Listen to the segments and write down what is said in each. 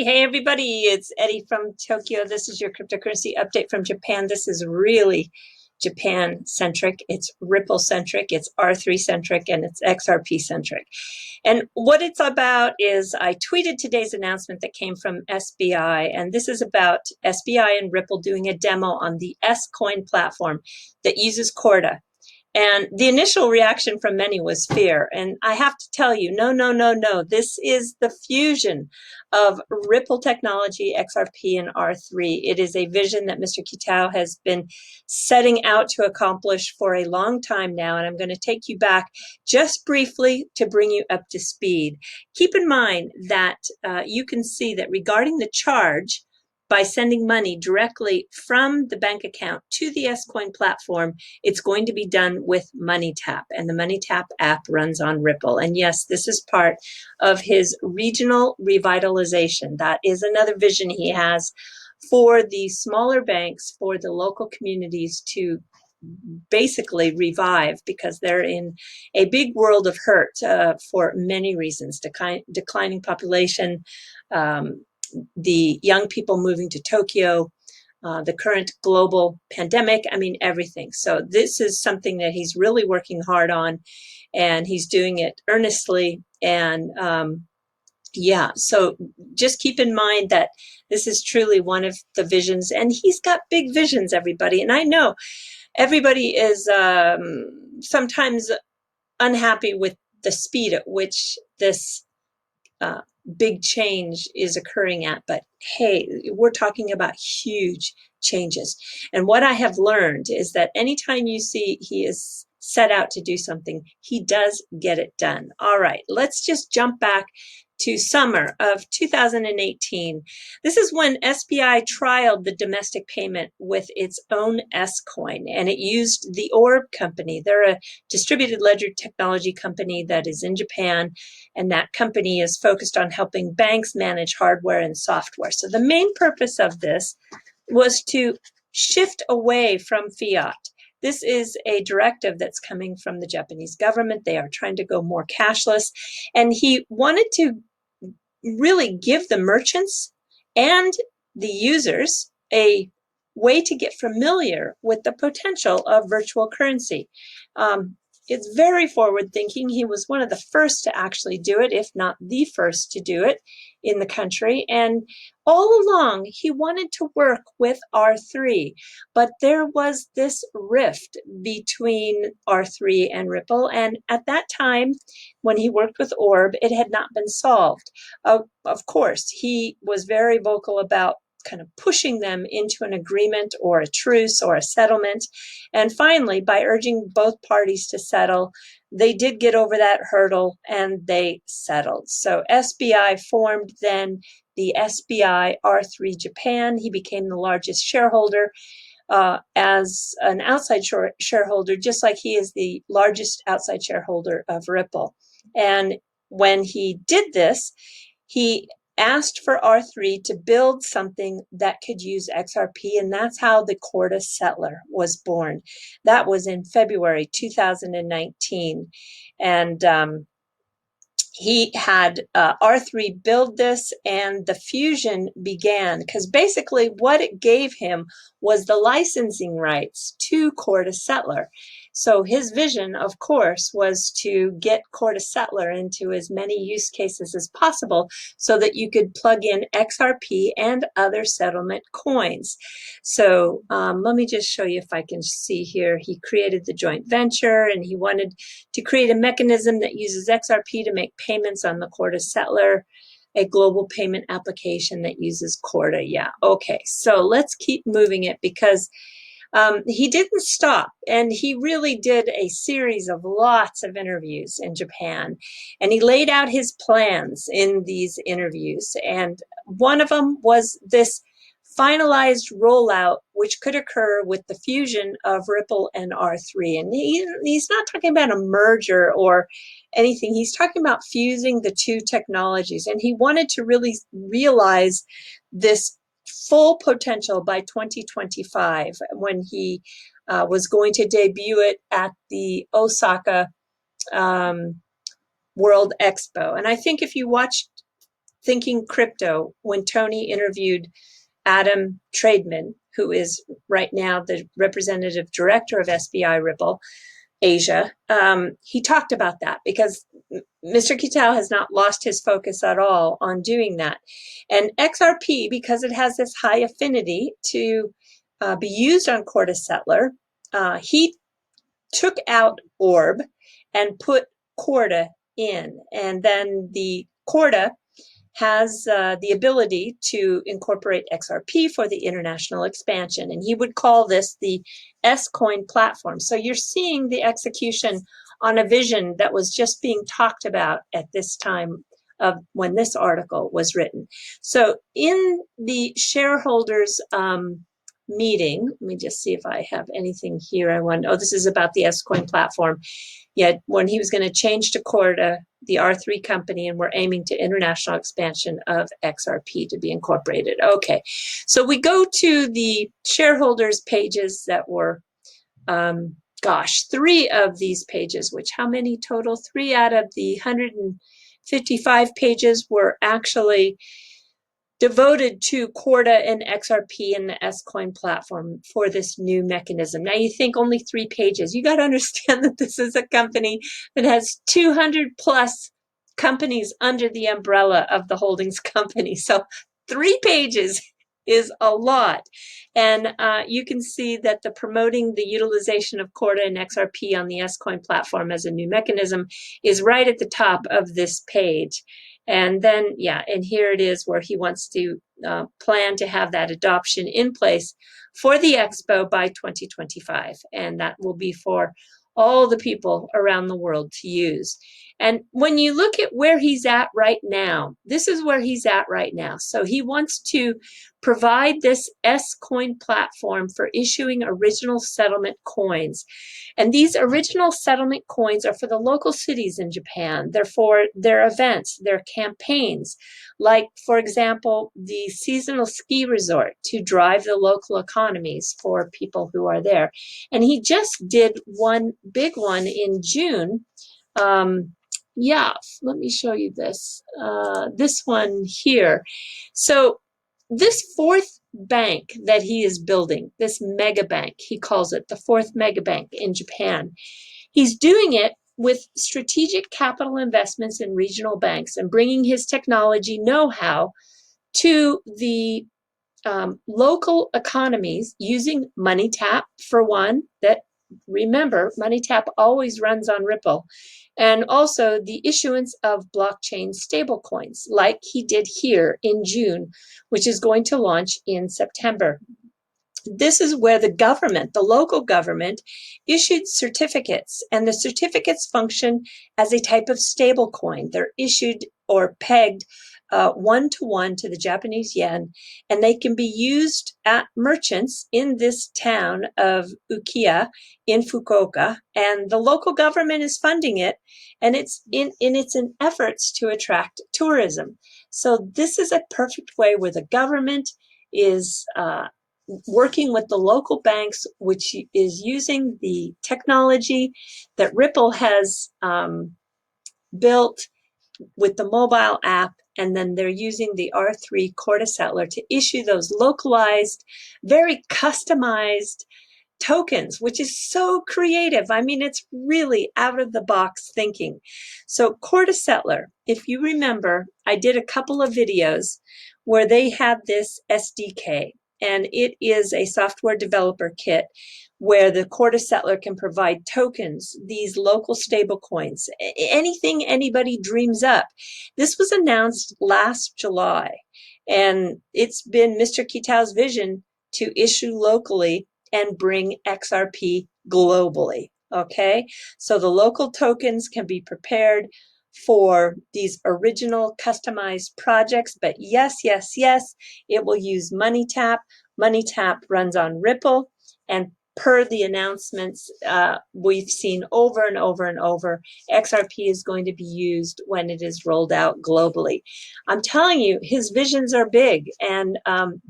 Hey, everybody, it's Eddie from Tokyo. This is your cryptocurrency update from Japan. This is really Japan-centric. It's Ripple-centric, it's R3-centric, and it's XRP-centric. And what it's about is I tweeted today's announcement that came from SBI, and this is about SBI and Ripple doing a demo on the S-Coin platform that uses Corda. And the initial reaction from many was fear. And I have to tell you, no. This is the fusion of Ripple technology, XRP, and R3. It is a vision that Mr. Kitao has been setting out to accomplish for a long time now. And I'm going to take you back just briefly to bring you up to speed. Keep in mind that you can see that regarding the charge, by sending money directly from the bank account to the S-Coin platform, it's going to be done with MoneyTap, and the MoneyTap app runs on Ripple. And yes, this is part of his regional revitalization. That is another vision he has for the smaller banks, for the local communities to basically revive, because they're in a big world of hurt for many reasons: declining population, the young people moving to Tokyo, the current global pandemic, I mean, everything. So this is something that he's really working hard on, and he's doing it earnestly. And yeah, so just keep in mind that this is truly one of the visions, and he's got big visions, everybody. And I know everybody is sometimes unhappy with the speed at which this big change is occurring at, but hey, we're talking about huge changes. And what I have learned is that anytime you see he is set out to do something, he does get it done. All right, let's just jump back to summer of 2018. This is when SBI trialed the domestic payment with its own S-Coin, and it used the Orb company. They're a distributed ledger technology company that is in Japan, and that company is focused on helping banks manage hardware and software. So the main purpose of this was to shift away from fiat. This is a directive that's coming from the Japanese government. They are trying to go more cashless, and he wanted to really give the merchants and the users a way to get familiar with the potential of virtual currency. It's very forward thinking. He was one of the first to actually do it, if not the first to do it in the country. And all along, he wanted to work with R3, but there was this rift between R3 and Ripple. And at that time, when he worked with Orb, it had not been solved. Of course, he was very vocal about kind of pushing them into an agreement or a truce or a settlement. And finally, by urging both parties to settle, they did get over that hurdle and they settled. So SBI formed then the SBI R3 Japan. He became the largest shareholder as an outside shareholder, just like he is the largest outside shareholder of Ripple. And when he did this, he asked for R3 to build something that could use XRP, and that's how the Corda settler was born. That was in February 2019. And he had R3 build this, and the fusion began, because basically what it gave him was the licensing rights to Corda Settler. So his vision, of course, was to get Corda Settler into as many use cases as possible so that you could plug in XRP and other settlement coins. So let me just show you if I can see here. He created the joint venture, and he wanted to create a mechanism that uses XRP to make payments on the Corda Settler, a global payment application that uses Corda. Yeah, okay, so let's keep moving it, because he didn't stop, and he really did a series of lots of interviews in Japan, and he laid out his plans in these interviews. And one of them was this finalized rollout, which could occur with the fusion of Ripple and R3. And he's not talking about a merger or anything. He's talking about fusing the two technologies. And he wanted to really realize this full potential by 2025, when he was going to debut it at the Osaka World Expo. And I think if you watched Thinking Crypto, when Tony interviewed Adam Trademan, who is right now the representative director of SBI Ripple Asia, he talked about that because Mr. Kitao has not lost his focus at all on doing that. And XRP, because it has this high affinity to be used on Corda Settler, he took out Orb and put Corda in. And then the Corda has the ability to incorporate XRP for the international expansion. And he would call this the S-Coin platform. So you're seeing the execution on a vision that was just being talked about at this time of when this article was written. So in the shareholders meeting, let me just see if I have anything here. Oh, this is about the S-Coin platform. Yet when he was going to change to Corda, the R3 company, and we're aiming to international expansion of XRP to be incorporated. Okay, so we go to the shareholders pages that were, 3 of these pages, which how many total? 3 out of the 155 pages were actually devoted to Corda and XRP and the S-Coin platform for this new mechanism. Now you think only 3 pages. You got to understand that this is a company that has 200 plus companies under the umbrella of the holdings company. So 3 pages is a lot. And you can see that the promoting the utilization of Corda and XRP on the S-Coin platform as a new mechanism is right at the top of this page. And then, yeah, and here it is where he wants to plan to have that adoption in place for the expo by 2025. And that will be for all the people around the world to use. And when you look at where he's at right now, this is where he's at right now. So he wants to provide this S-Coin platform for issuing original settlement coins. And these original settlement coins are for the local cities in Japan. They're for their events, their campaigns, like, for example, the seasonal ski resort to drive the local economies for people who are there. And he just did one big one in June. Yeah, let me show you this. This one here. So this 4th bank that he is building, this mega bank, he calls it the 4th mega bank in Japan. He's doing it with strategic capital investments in regional banks and bringing his technology know-how to the local economies using MoneyTap for one. That, remember, MoneyTap always runs on Ripple. And also the issuance of blockchain stablecoins, like he did here in June, which is going to launch in September. This is where the government, the local government, issued certificates, and the certificates function as a type of stable coin. They're issued or pegged 1-to-1 to the Japanese yen, and they can be used at merchants in this town of Ukiya in Fukuoka, and the local government is funding it, and it's in efforts to attract tourism. So this is a perfect way where the government is working with the local banks, which is using the technology that Ripple has built with the mobile app, and then they're using the R3 Corda Settler to issue those localized, very customized tokens, which is so creative. I mean, it's really out of the box thinking. So Corda Settler, if you remember, I did a couple of videos where they had this SDK, and it is a software developer kit where the Corda Settler can provide tokens, these local stable coins, anything anybody dreams up. This was announced last July, and it's been Mr. Kitao's vision to issue locally and bring XRP globally, okay? So the local tokens can be prepared for these original customized projects, but yes, yes, yes, it will use MoneyTap. MoneyTap runs on Ripple, and per the announcements we've seen over and over and over, XRP is going to be used when it is rolled out globally. I'm telling you, his visions are big, and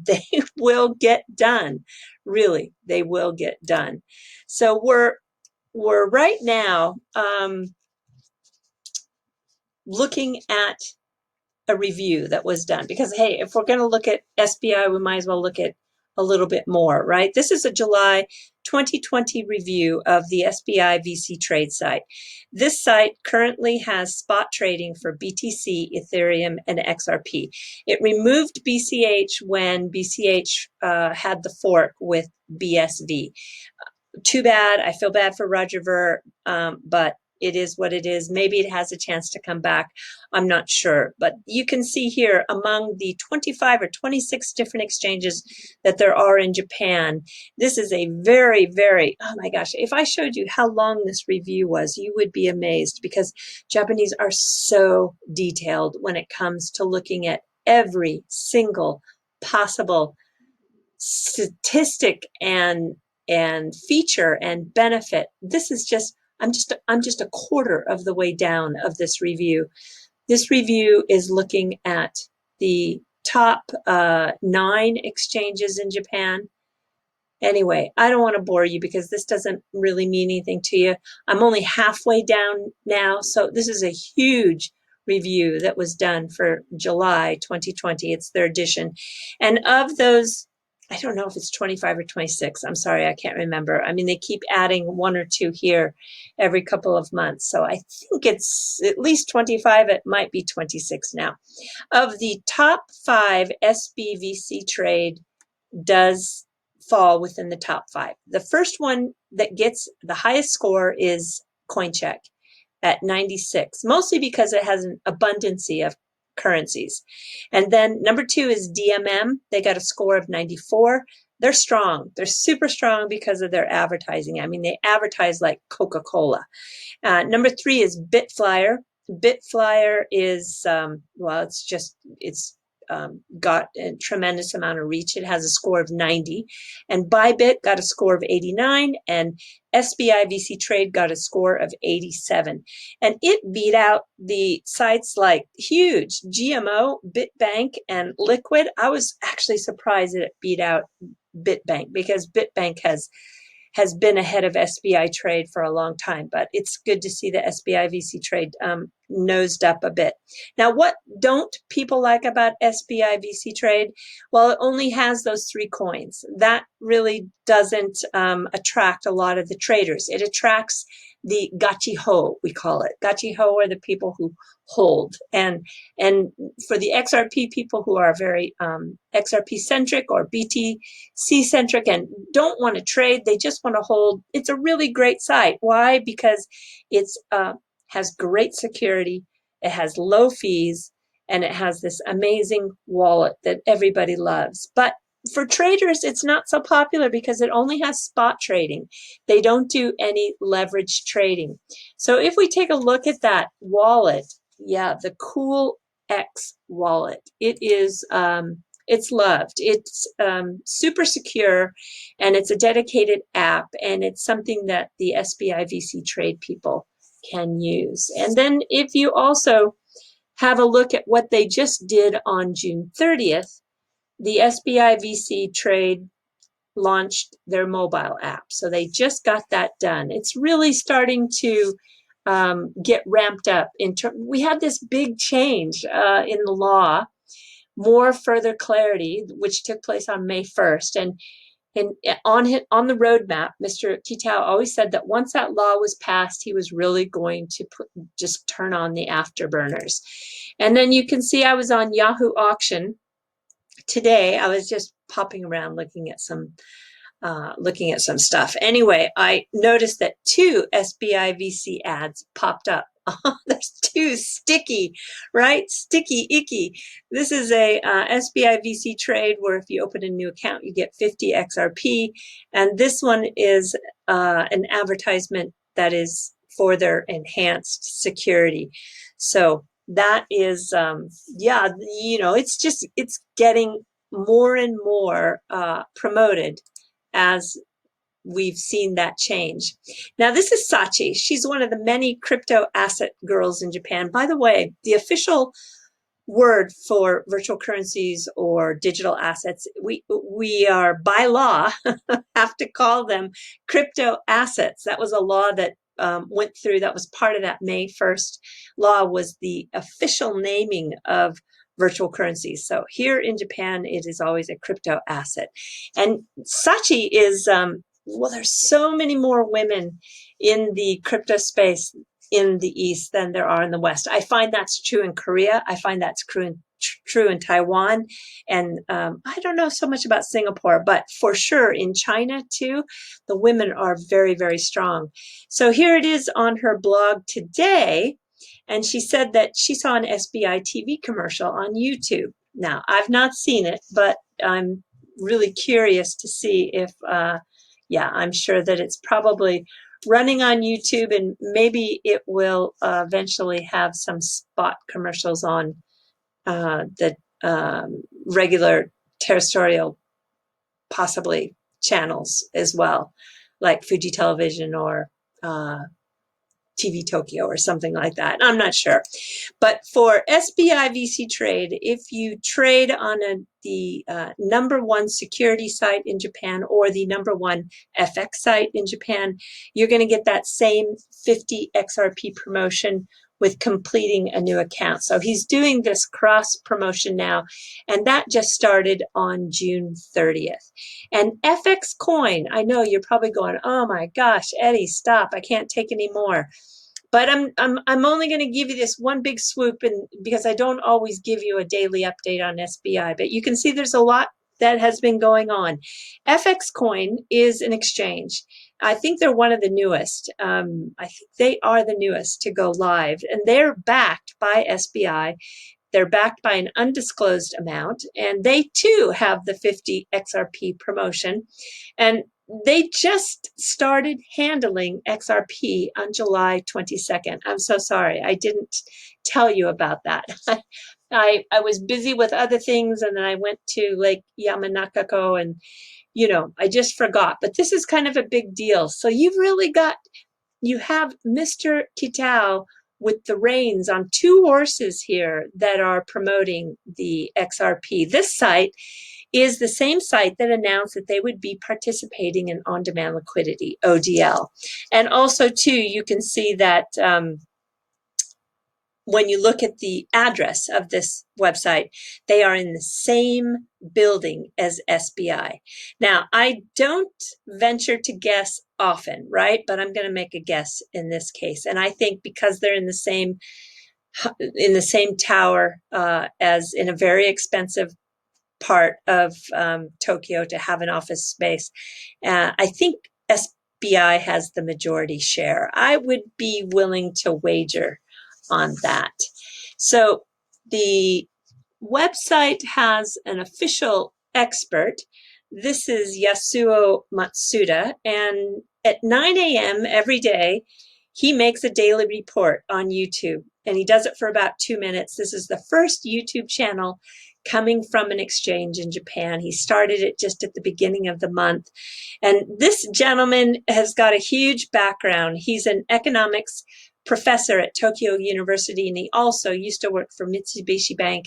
they will get done. Really, they will get done. So we're right now looking at a review that was done, because hey, if we're going to look at SBI, we might as well look at a little bit more, right? This is a July 2020 review of the SBI VC trade site. This site currently has spot trading for BTC, Ethereum, and XRP. It removed BCH when BCH had the fork with BSV. Too bad. I feel bad for Roger Ver, but it is what it is. Maybe it has a chance to come back. I'm not sure. But you can see here among the 25 or 26 different exchanges that there are in Japan, this is a very, very, oh my gosh, if I showed you how long this review was, you would be amazed, because Japanese are so detailed when it comes to looking at every single possible statistic and feature and benefit. This is just, I'm just a quarter of the way down of this review. This review is looking at the top 9 exchanges in Japan. Anyway, I don't want to bore you because this doesn't really mean anything to you. I'm only halfway down now, so this is a huge review that was done for July 2020. It's their edition. And of those, I don't know if it's 25 or 26. I'm sorry, I can't remember. I mean, they keep adding 1 or 2 here every couple of months. So I think it's at least 25. It might be 26 now. Of the top 5, SBVC trade does fall within the top 5. The first one that gets the highest score is CoinCheck at 96, mostly because it has an abundance of currencies. And then number 2 is DMM. They got a score of 94. They're strong. They're super strong because of their advertising. I mean, they advertise like Coca-Cola. Number 3 is Bitflyer. Bitflyer is, well, it's got a tremendous amount of reach. It has a score of 90. And Bybit got a score of 89. And SBI VC Trade got a score of 87. And it beat out the sites like huge GMO, BitBank, and Liquid. I was actually surprised that it beat out BitBank, because BitBank has been ahead of SBI Trade for a long time, but it's good to see the SBI VC Trade nosed up a bit. Now, what don't people like about SBI VC Trade? Well, it only has those 3 coins. That really doesn't attract a lot of the traders. It attracts the gachi-ho, we call it. Gachi-ho are the people who hold. And for the XRP people who are very XRP centric or BTC centric and don't want to trade, they just want to hold. It's a really great site. Why? Because it's has great security, it has low fees, and it has this amazing wallet that everybody loves. But for traders, it's not so popular because it only has spot trading. They don't do any leverage trading. So if we take a look at that wallet, yeah, the Cool X wallet, it is, it's loved. It's super secure, and it's a dedicated app, and it's something that the SBI VC Trade people can use. And then if you also have a look at what they just did on June 30th, the SBI VC Trade launched their mobile app. So they just got that done. It's really starting to get ramped up. We had this big change in the law, more further clarity, which took place on May 1st. And on the roadmap, Mr. Kitao always said that once that law was passed, he was really going to just turn on the afterburners. And then you can see I was on Yahoo Auction today. I was just popping around looking at some stuff. Anyway, I noticed that 2 SBI VC ads popped up. There's 2 sticky, right? Sticky, icky. This is a SBI VC Trade where if you open a new account, you get 50 XRP. And this one is an advertisement that is for their enhanced security. So that is, yeah, you know, it's getting more and more promoted as we've seen that change. Now, this is Sachi. She's one of the many crypto asset girls in Japan. By the way, the official word for virtual currencies or digital assets, we are by law have to call them crypto assets. That was a law that went through. That was part of that May 1st law, was the official naming of virtual currencies. So here in Japan, it is always a crypto asset. And Sachi is, well, there's so many more women in the crypto space in the East than there are in the West. I find that's true in Korea. I find that's true in Taiwan. And I don't know so much about Singapore, but for sure in China too, the women are very, very strong. So here it is on her blog today. And she said that she saw an SBI TV commercial on YouTube. Now, I've not seen it, but I'm really curious to see if, yeah, I'm sure that it's probably running on YouTube, and maybe it will eventually have some spot commercials on the regular terrestrial, possibly, channels as well, like Fuji Television or TV Tokyo or something like that. I'm not sure. But for SBI VC Trade, if you trade on the #1 security site in Japan or the #1 FX site in Japan, you're going to get that same 50 XRP promotion with completing a new account. So he's doing this cross promotion now, and that just started on June 30th. And FX Coin, I know you're probably going, oh my gosh, Eddie, stop, I can't take any more. But I'm only going to give you this one big swoop, and because I don't always give you a daily update on SBI, but you can see there's a lot that has been going on. FX Coin is an exchange. I think they're one of the newest. I think they are the newest to go live, and they're backed by SBI. They're backed by an undisclosed amount, and they too have the 50 XRP promotion. And they just started handling XRP on July 22nd. I'm so sorry, I didn't tell you about that. I was busy with other things, and then I went to Lake Yamanakako, and I just forgot. But this is kind of a big deal. So you have Mr. Kitao with the reins on 2 horses here that are promoting the XRP. This site is the same site that announced that they would be participating in on-demand liquidity, ODL. And also, too, you can see that when you look at the address of this website, they are in the same building as SBI. Now, I don't venture to guess often, right? But I'm going to make a guess in this case. And I think because they're in the same tower as in a very expensive part of Tokyo to have an office space, I think SBI has the majority share. I would be willing to wager on that. So the website has an official expert. This is Yasuo Matsuda, and at 9 a.m. every day, he makes a daily report on YouTube, and he does it for about 2 minutes. This is the first YouTube channel coming from an exchange in Japan. He started it just at the beginning of the month. And this gentleman has got a huge background. He's an economics professor at Tokyo University, and he also used to work for Mitsubishi Bank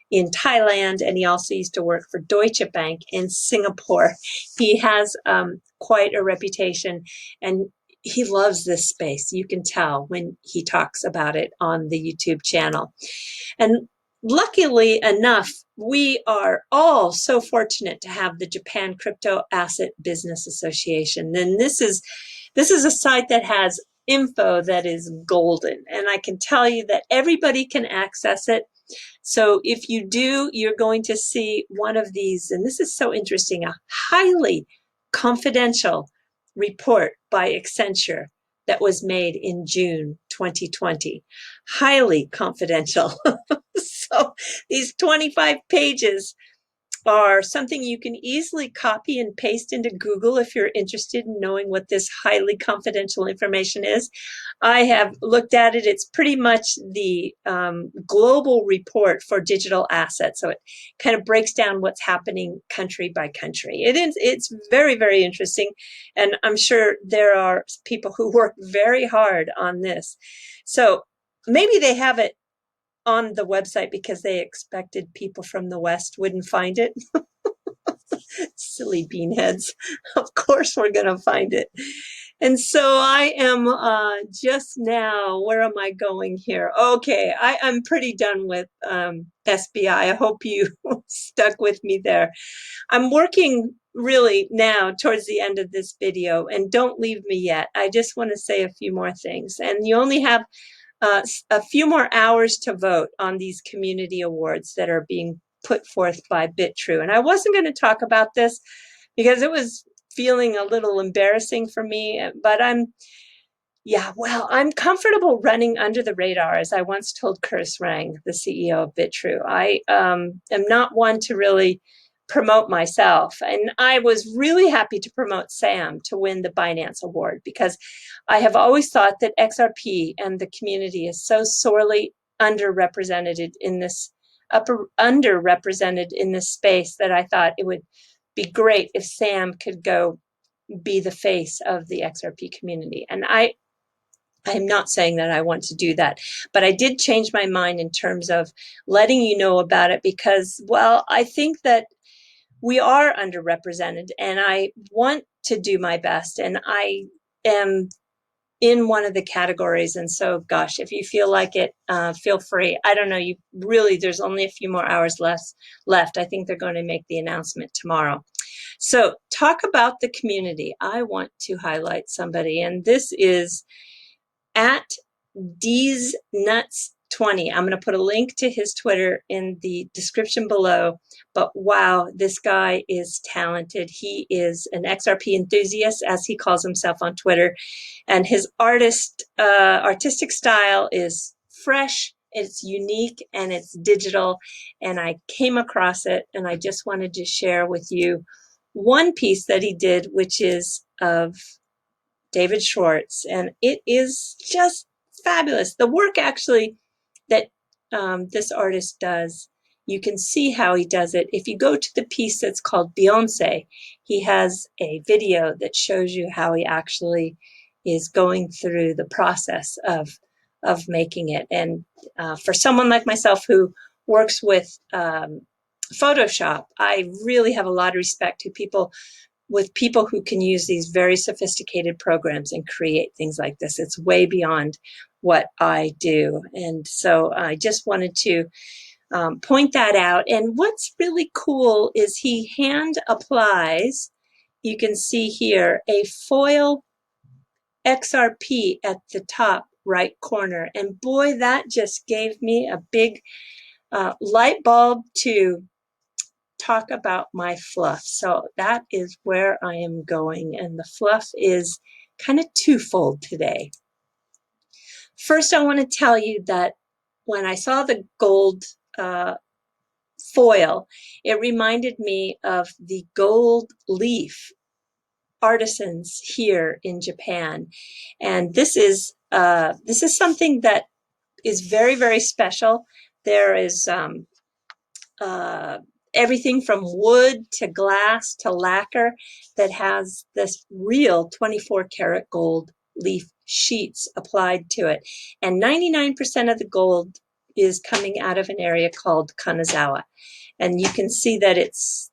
in Thailand, and he also used to work for Deutsche Bank in Singapore. He has quite a reputation, and he loves this space. You can tell when he talks about it on the YouTube channel. And luckily enough, we are all so fortunate to have the Japan Crypto Asset Business Association. And this is a site that has info that is golden, and I can tell you that everybody can access it. So if you do, you're going to see one of these, and this is so interesting, a highly confidential report by Accenture that was made in June 2020. Highly confidential. So these 25 pages are something you can easily copy and paste into Google if you're interested in knowing what this highly confidential information is. I have looked at it. It's pretty much the global report for digital assets. So it kind of breaks down what's happening country by country. It's very, very interesting. And I'm sure there are people who work very hard on this. So maybe they have it on the website because they expected people from the West wouldn't find it. Silly beanheads. Of course we're going to find it. And so I am just now, where am I going here? Okay, I'm pretty done with SBI. I hope you stuck with me there. I'm working really now towards the end of this video, and don't leave me yet. I just want to say a few more things. And you only have a few more hours to vote on these community awards that are being put forth by BitTrue. And I wasn't going to talk about this because it was feeling a little embarrassing for me, but I'm comfortable running under the radar, as I once told Curtis Rang, the CEO of BitTrue. I am not one to really promote myself. And I was really happy to promote Sam to win the Binance Award because I have always thought that XRP and the community is so sorely underrepresented in this space that I thought it would be great if Sam could go be the face of the XRP community. And I'm not saying that I want to do that, but I did change my mind in terms of letting you know about it because, well, I think that we are underrepresented and I want to do my best, and I am in one of the categories. And so, gosh, if you feel like it, feel free. I don't know, there's only a few more hours left. I think they're going to make the announcement tomorrow. So talk about the community. I want to highlight somebody, and this is at D's Nuts 20. I'm going to put a link to his Twitter in the description below. But wow, this guy is talented. He is an XRP enthusiast, as he calls himself on Twitter. And his artistic style is fresh, it's unique, and it's digital. And I came across it, and I just wanted to share with you one piece that he did, which is of David Schwartz, and it is just fabulous. The work actually that this artist does, you can see how he does it. If you go to the piece that's called Beyonce, he has a video that shows you how he actually is going through the process of making it. And for someone like myself who works with Photoshop, I really have a lot of respect to people who can use these very sophisticated programs and create things like this. It's way beyond what I do. And so I just wanted to point that out. And what's really cool is he hand applies, you can see here, a foil XRP at the top right corner. And boy, that just gave me a big light bulb to talk about my fluff. So that is where I am going. And the fluff is kind of twofold today. First, I want to tell you that when I saw the gold foil, it reminded me of the gold leaf artisans here in Japan. And this is something that is very, very special. There is everything from wood to glass to lacquer that has this real 24 karat gold leaf sheets applied to it. And 99% of the gold is coming out of an area called Kanazawa. And you can see that it's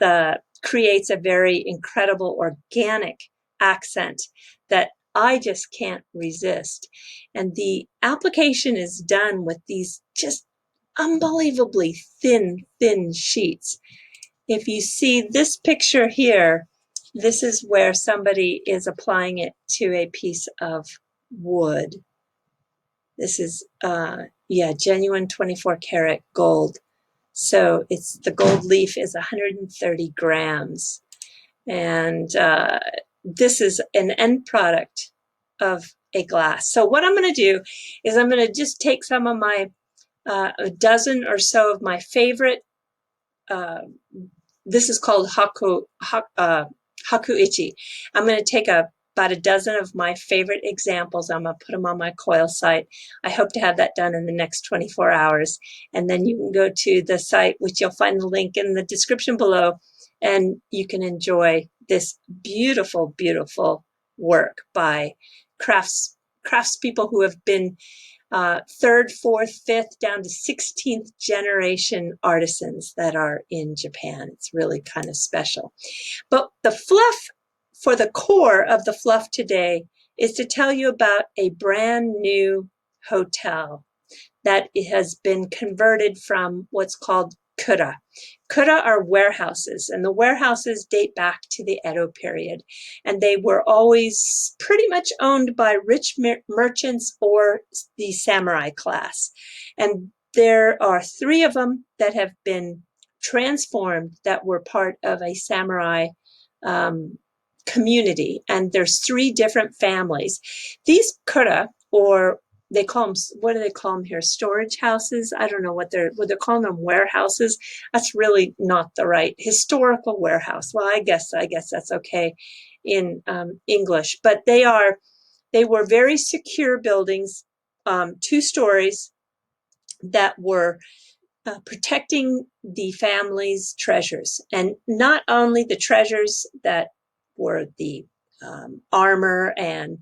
creates a very incredible organic accent that I just can't resist. And the application is done with these just unbelievably thin sheets. If you see this picture here, this is where somebody is applying it to a piece of wood. This is, genuine 24 karat gold. So the gold leaf is 130 grams. And this is an end product of a glass. So what I'm going to do is I'm going to just take some of my a dozen or so of my favorite, this is called hakuichi. I'm going to take about a dozen of my favorite examples. I'm going to put them on my coil site. I hope to have that done in the next 24 hours. And then you can go to the site, which you'll find the link in the description below, and you can enjoy this beautiful, beautiful work by craftspeople who have been third, fourth, fifth, down to 16th generation artisans that are in Japan. It's really kind of special. But the fluff, for the core of the fluff today, is to tell you about a brand new hotel that has been converted from what's called kura. Kura are warehouses, and the warehouses date back to the Edo period, and they were always pretty much owned by rich merchants or the samurai class. And there are 3 of them that have been transformed that were part of a samurai community, and there's 3 different families. These kura, or they call them, what do they call them here? Storage houses? I don't know what they're calling them, warehouses. That's really not the right historical warehouse. Well, I guess that's okay in English, but they were very secure buildings, 2 stories that were protecting the family's treasures, and not only the treasures that were the armor and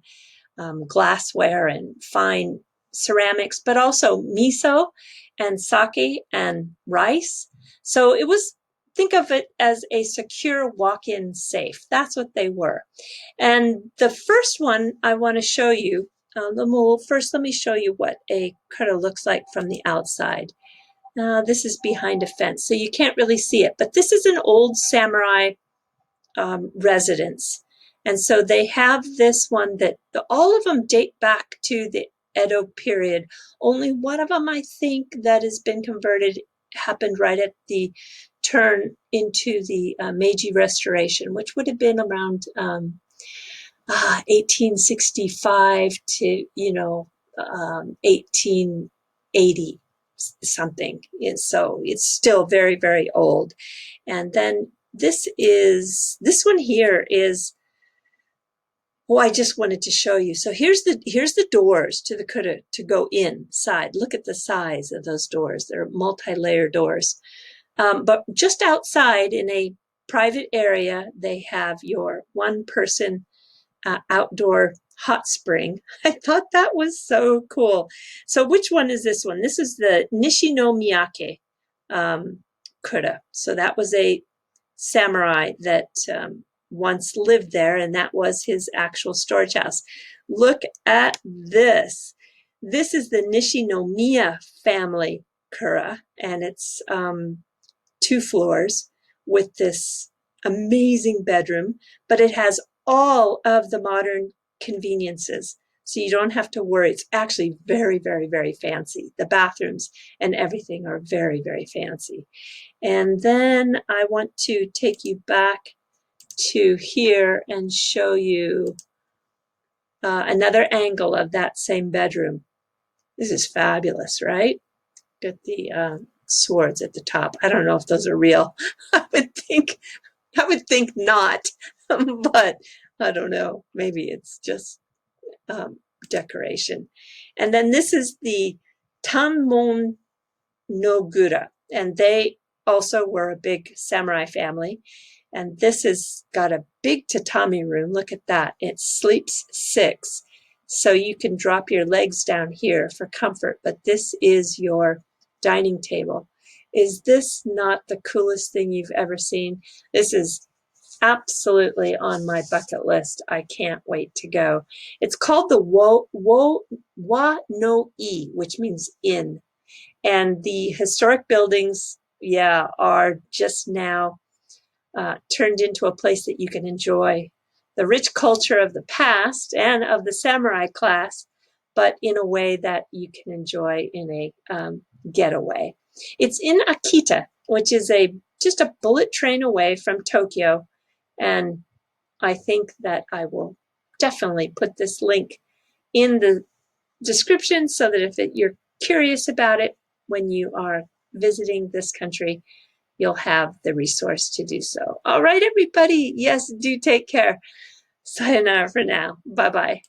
glassware and fine ceramics, but also miso and sake and rice. So it was, think of it as a secure walk-in safe. That's what they were. And the first one I want to show you, first let me show you what a kura looks like from the outside. This is behind a fence, so you can't really see it, but this is an old samurai residence. And so they have this one that all of them date back to the Edo period. Only one of them, I think, that has been converted happened right at the turn into the Meiji Restoration, which would have been around 1865 to 1880 something. And so it's still very, very old. And then this one here is, I just wanted to show you. So here's the doors to the kura to go inside. Look at the size of those doors. They're multi-layer doors. But just outside in a private area, they have your 1-person outdoor hot spring. I thought that was so cool. So which one is this one? This is the Nishinomiyake kura. So that was a samurai that once lived there, and that was his actual storage house. Look at this. This is the Nishinomiya family kura, and it's 2 floors with this amazing bedroom, but it has all of the modern conveniences. So you don't have to worry. It's actually very, very, very fancy. The bathrooms and everything are very, very fancy. And then I want to take you back to here and show you another angle of that same bedroom. This is fabulous, right? Got the swords at the top. I don't know if those are real. I would think not, but I don't know. Maybe it's just decoration. And then this is the Tanmon no Gura, and they also were a big samurai family. And this has got a big tatami room. Look at that. It sleeps 6. So you can drop your legs down here for comfort, but this is your dining table. Is this not the coolest thing you've ever seen? This is absolutely on my bucket list. I can't wait to go. It's called the wa no I, which means inn. And the historic buildings, are just now turned into a place that you can enjoy the rich culture of the past and of the samurai class, but in a way that you can enjoy in a getaway. It's in Akita, which is just a bullet train away from Tokyo, and I think that I will definitely put this link in the description so that if you're curious about it when you are visiting this country, you'll have the resource to do so. All right, everybody. Yes, do take care. Sayonara for now. Bye-bye.